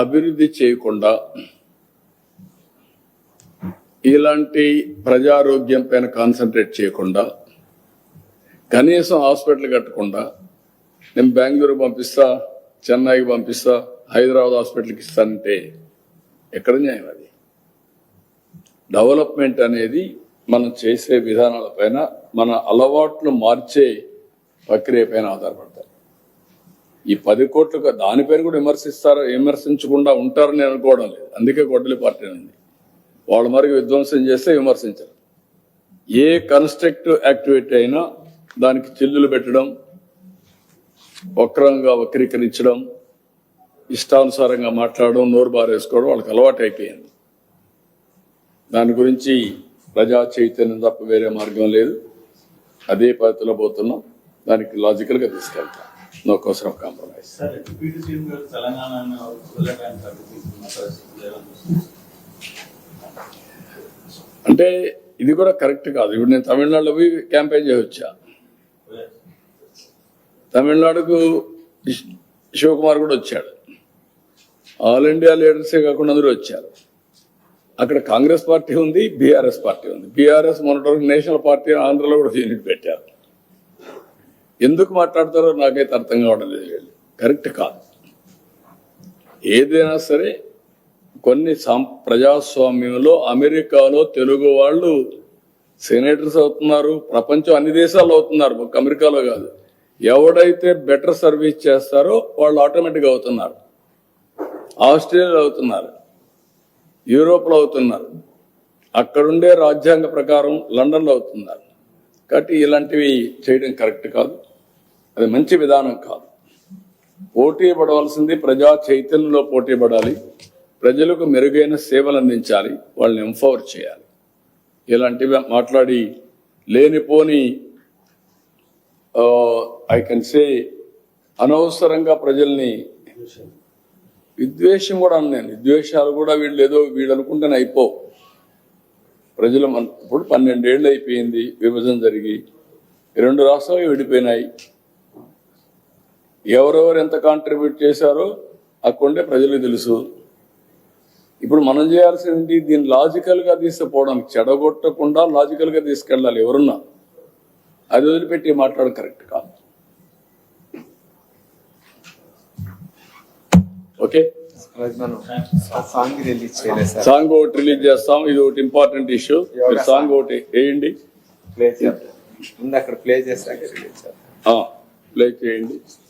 అభివృద్ధి చేయకుండా ఇలాంటి ప్రజారోగ్యం పైన కాన్సన్ట్రేట్ చేయకుండా కనీసం హాస్పిటల్ కట్టకుండా నేను బెంగళూరు పంపిస్తా, చెన్నైకి పంపిస్తా, హైదరాబాద్ హాస్పిటల్కి ఇస్తానంటే ఎక్కడ న్యాయం? అది డెవలప్మెంట్ అనేది మనం చేసే విధానాల పైన, మన అలవాట్లు మార్చే ప్రక్రియ పైన ఆధారపడతారు. ఈ 10 కోట్లు దానిపైన కూడా విమర్శించకుండా ఉంటారని అనుకోవడం లేదు. అందుకే గొడ్డలి పార్టీ ఉంది. వాళ్ళ మరికి విధ్వంసం చేస్తే విమర్శించరు. ఏ కన్స్ట్రక్టివ్ యాక్టివిటీ అయినా దానికి చిల్లులు పెట్టడం, వక్రంగా వక్రీకరించడం, ఇష్టానుసారంగా మాట్లాడడం, నోరు బారేసుకోవడం వాళ్ళకి అలవాటు అయిపోయింది. దాని గురించి ప్రజా చైతన్యం తప్ప వేరే మార్గం లేదు. అదే పద్ధతిలో పోతున్నాం. దానికి లాజికల్గా తీసుకెళ్తాం. నో కోసరం కాంప్రమైజ్. అంటే ఇది కూడా కరెక్ట్ కాదు. ఇప్పుడు నేను తమిళనాడులో పోయి క్యాంపెయిన్ చేసి వచ్చా. తమిళనాడుకు శివకుమార్ కూడా వచ్చాడు. ఆల్ ఇండియా లీడర్సే కాకుండా అందరూ వచ్చారు. అక్కడ కాంగ్రెస్ పార్టీ ఉంది, బీఆర్ఎస్ పార్టీ ఉంది. బీఆర్ఎస్ మొన్నటి నేషనల్ పార్టీ ఆంధ్రలో కూడా యూనిట్ పెట్టారు. ఎందుకు మాట్లాడతారో నాకైతే అర్థం కావడం లేదు. వీళ్ళు కరెక్ట్ కాదు. ఏదైనా సరే కొన్ని ప్రజాస్వామ్యంలో అమెరికాలో తెలుగు వాళ్ళు సెనేటర్స్ అవుతున్నారు. ప్రపంచం అన్ని దేశాల్లో అవుతున్నారు, ఒక అమెరికాలో కాదు. ఎవడైతే బెటర్ సర్వీస్ చేస్తారో వాళ్ళు ఆటోమేటిక్గా అవుతున్నారు. ఆస్ట్రేలియాలో అవుతున్నారు, యూరోప్లో అవుతున్నారు, అక్కడుండే రాజ్యాంగ ప్రకారం లండన్లో అవుతున్నారు. కాబట్టి ఇలాంటివి చేయడం కరెక్ట్ కాదు. అది మంచి విధానం కాదు. పోటీ పడవలసింది ప్రజా చైతన్యంలో పోటీ పడాలి. ప్రజలకు మెరుగైన సేవలు అందించాలి, వాళ్ళని ఎంపవర్ చేయాలి. ఇలాంటివి మాట్లాడి లేనిపోని ఐ కెన్ సే అనవసరంగా ప్రజల్ని విద్వేషం కూడా అన్నాను. విద్వేషాలు కూడా వీళ్ళు అనుకుంటేనే అయిపోవు. ప్రజలు ఇప్పుడు 12 ఏళ్ళు అయిపోయింది విభజన జరిగి, 2 రాష్ట్రాలు విడిపోయినాయి. ఎవరెవరు ఎంత కాంట్రిబ్యూట్ చేశారో అక్కడే ప్రజలకు తెలుసు. ఇప్పుడు మనం చేయాల్సింది దీన్ని లాజికల్గా తీసుకుపోవడానికి, చెడగొట్టకుండా లాజికల్గా తీసుకెళ్ళాలి. ఎవరున్నా అది వదిలిపెట్టి మాట్లాడడం కరెక్ట్ కాదు. ఓకే, సాంగ్ ఒకటి రిలీజ్ చేస్తాం. ఇది ఒకటి ఇంపార్టెంట్ ఇష్యూ. మీరు సాంగ్ ఒకటి వేయండి, ప్లే చేయండి.